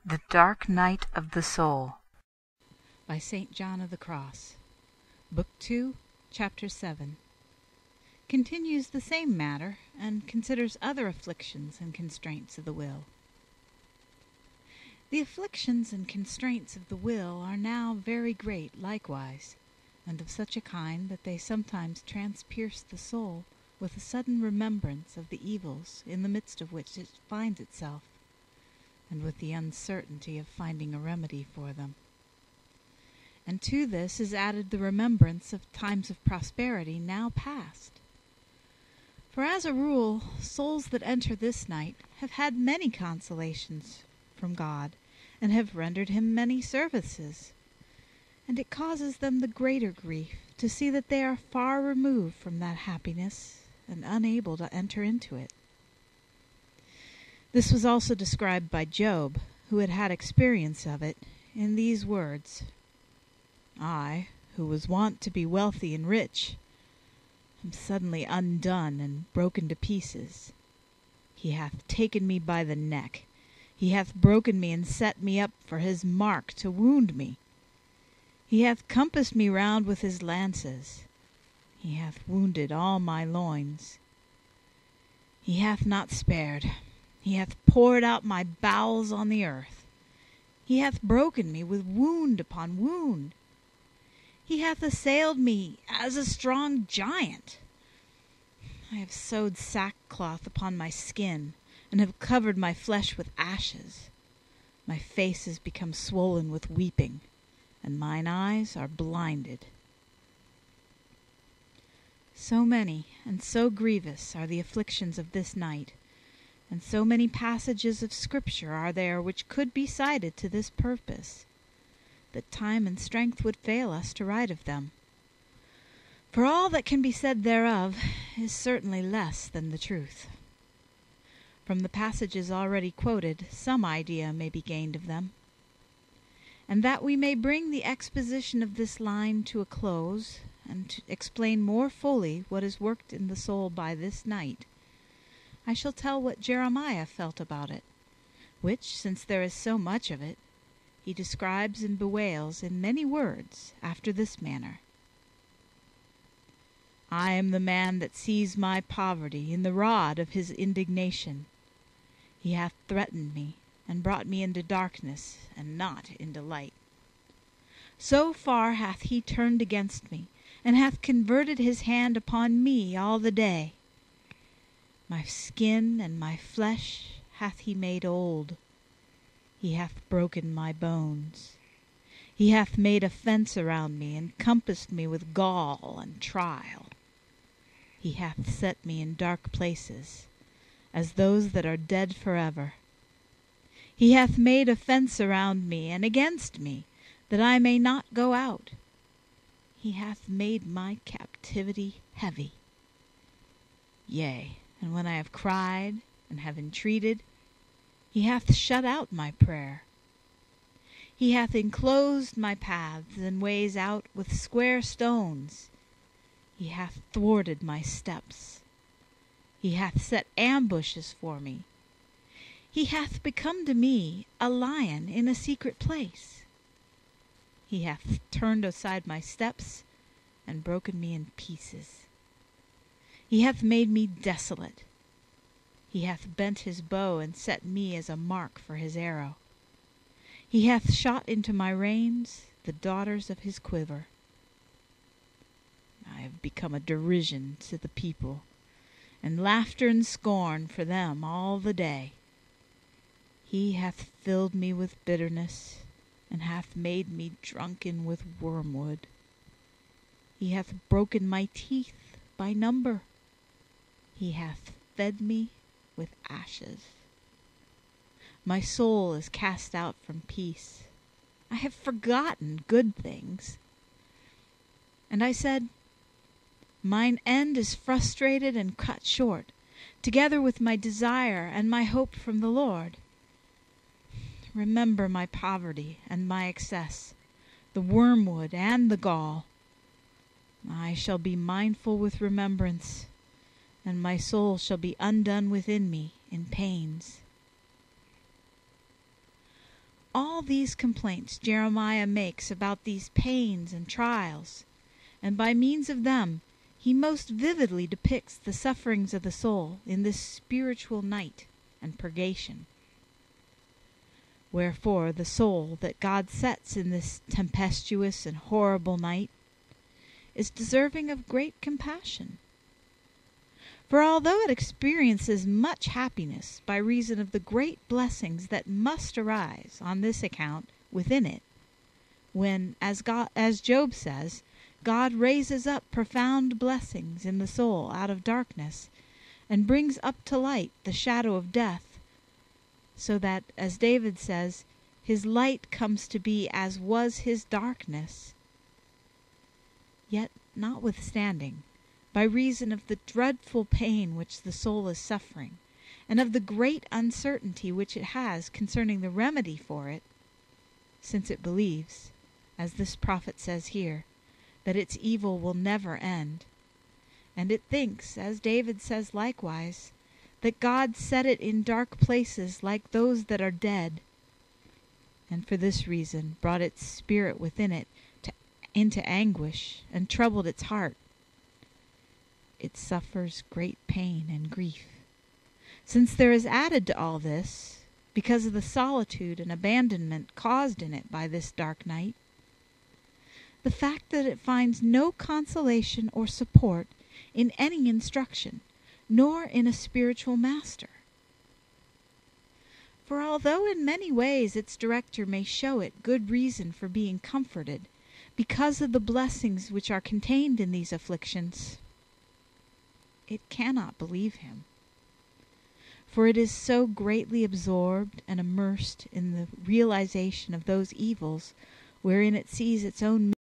The Dark Night of the Soul by St. John of the Cross. Book 2, Chapter 7. Continues the same matter, and considers other afflictions and constraints of the will. The afflictions and constraints of the will are now very great likewise, and of such a kind that they sometimes transpierce the soul with a sudden remembrance of the evils in the midst of which it finds itself, and with the uncertainty of finding a remedy for them. And to this is added the remembrance of times of prosperity now past. For as a rule, souls that enter this night have had many consolations from God, and have rendered him many services, and it causes them the greater grief to see that they are far removed from that happiness, and unable to enter into it. This was also described by Job, who had had experience of it, in these words: I, who was wont to be wealthy and rich, am suddenly undone and broken to pieces. He hath taken me by the neck. He hath broken me and set me up for his mark to wound me. He hath compassed me round with his lances. He hath wounded all my loins. He hath not spared. He hath poured out my bowels on the earth. He hath broken me with wound upon wound. He hath assailed me as a strong giant. I have sewed sackcloth upon my skin, and have covered my flesh with ashes. My face is become swollen with weeping, and mine eyes are blinded. So many and so grievous are the afflictions of this night, and so many passages of Scripture are there which could be cited to this purpose, that time and strength would fail us to write of them. For all that can be said thereof is certainly less than the truth. From the passages already quoted, some idea may be gained of them. And that we may bring the exposition of this line to a close, and to explain more fully what is worked in the soul by this night, I shall tell what Jeremiah felt about it, which, since there is so much of it, he describes and bewails in many words after this manner. I am the man that sees my poverty in the rod of his indignation. He hath threatened me, and brought me into darkness, and not into light. So far hath he turned against me, and hath converted his hand upon me all the day. My skin and my flesh hath he made old. He hath broken my bones. He hath made a fence around me, and compassed me with gall and trial. He hath set me in dark places, as those that are dead forever. He hath made a fence around me and against me, that I may not go out. He hath made my captivity heavy. Yea, and when I have cried and have entreated, he hath shut out my prayer. He hath enclosed my paths and ways out with square stones. He hath thwarted my steps. He hath set ambushes for me. He hath become to me a lion in a secret place. He hath turned aside my steps and broken me in pieces. He hath made me desolate. He hath bent his bow and set me as a mark for his arrow. He hath shot into my reins the daughters of his quiver. I have become a derision to the people, and laughter and scorn for them all the day. He hath filled me with bitterness, and hath made me drunken with wormwood. He hath broken my teeth by number. He hath fed me with ashes. My soul is cast out from peace. I have forgotten good things. And I said, mine end is frustrated and cut short, together with my desire and my hope from the Lord. Remember my poverty and my excess, the wormwood and the gall. I shall be mindful with remembrance, and my soul shall be undone within me in pains. all these complaints Jeremiah makes about these pains and trials, and by means of them he most vividly depicts the sufferings of the soul in this spiritual night and purgation. Wherefore the soul that God sets in this tempestuous and horrible night is deserving of great compassion. For although it experiences much happiness by reason of the great blessings that must arise on this account within it, when, as Job says, God raises up profound blessings in the soul out of darkness, and brings up to light the shadow of death, so that, as David says, his light comes to be as was his darkness. Yet, notwithstanding, by reason of the dreadful pain which the soul is suffering, and of the great uncertainty which it has concerning the remedy for it, since it believes, as this prophet says here, that its evil will never end, and it thinks, as David says likewise, that God set it in dark places like those that are dead, and for this reason brought its spirit within it into anguish, and troubled its heart, it suffers great pain and grief, since there is added to all this, because of the solitude and abandonment caused in it by this dark night, the fact that it finds no consolation or support in any instruction, nor in a spiritual master. For although in many ways its director may show it good reason for being comforted, because of the blessings which are contained in these afflictions, it cannot believe him. For it is so greatly absorbed and immersed in the realization of those evils wherein it sees its own